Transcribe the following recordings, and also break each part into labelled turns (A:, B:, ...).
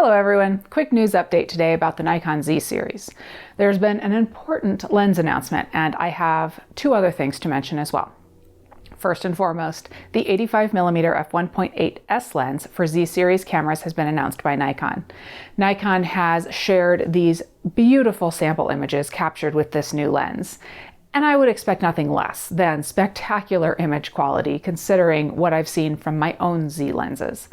A: Hello everyone, quick news update today about the Nikon Z series. There's been an important lens announcement and I have two other things to mention as well. First and foremost, the 85mm f1.8s lens for Z series cameras has been announced by Nikon. Nikon has shared these beautiful sample images captured with this new lens. And I would expect nothing less than spectacular image quality considering what I've seen from my own Z lenses.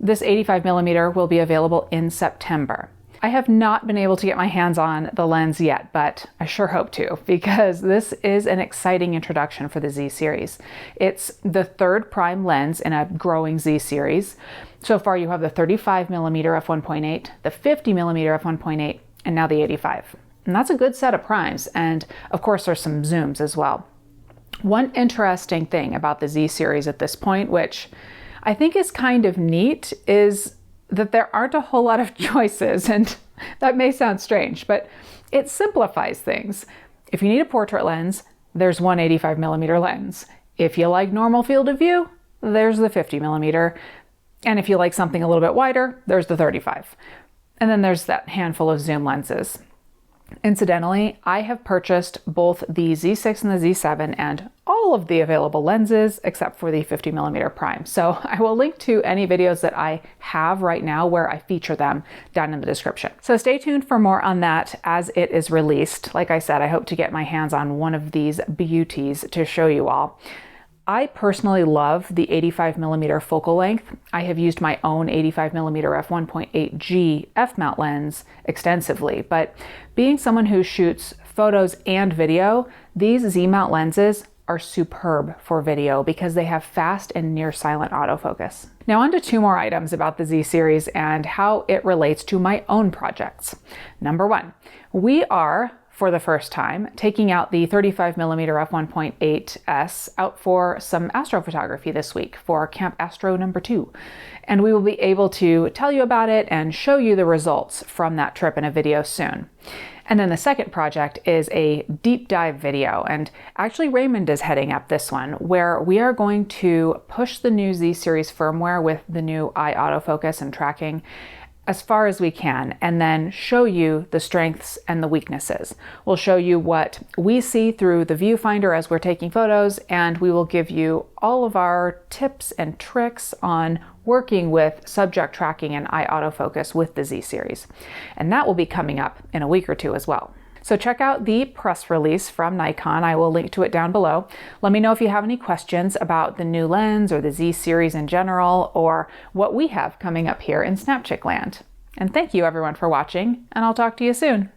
A: This 85mm will be available in September. I have not been able to get my hands on the lens yet, but I sure hope to, because this is an exciting introduction for the Z series. It's the third prime lens in a growing Z series. So far you have the 35mm f1.8, the 50mm f1.8, and now the 85. And that's a good set of primes, and of course there's some zooms as well. One interesting thing about the Z series at this point, which I think is kind of neat, is that there aren't a whole lot of choices, and that may sound strange, but it simplifies things. If you need a portrait lens, there's one 85mm lens. If you like normal field of view, there's the 50mm. And if you like something a little bit wider, there's the 35. And then there's that handful of zoom lenses. Incidentally, I have purchased both the Z6 and the Z7 and all of the available lenses except for the 50mm prime. So I will link to any videos that I have right now where I feature them down in the description. So stay tuned for more on that as it is released. Like I said, I hope to get my hands on one of these beauties to show you all. I personally love the 85mm focal length. I have used my own 85mm f1.8G f-mount lens extensively, but being someone who shoots photos and video, these Z-mount lenses are superb for video because they have fast and near silent autofocus. Now on to two more items about the Z series and how it relates to my own projects. Number one, we are, for the first time, taking out the 35mm f1.8s out for some astrophotography this week for Camp Astro number 2. And we will be able to tell you about it and show you the results from that trip in a video soon. And then the second project is a deep dive video, and actually Raymond is heading up this one, where we are going to push the new Z series firmware with the new eye autofocus and tracking as far as we can, and then show you the strengths and the weaknesses. We'll show you what we see through the viewfinder as we're taking photos, and we will give you all of our tips and tricks on working with subject tracking and eye autofocus with the Z series. And that will be coming up in a week or two as well. So check out the press release from Nikon. I will link to it down below. Let me know if you have any questions about the new lens or the Z series in general, or what we have coming up here in Snapchick land. And thank you everyone for watching, and I'll talk to you soon.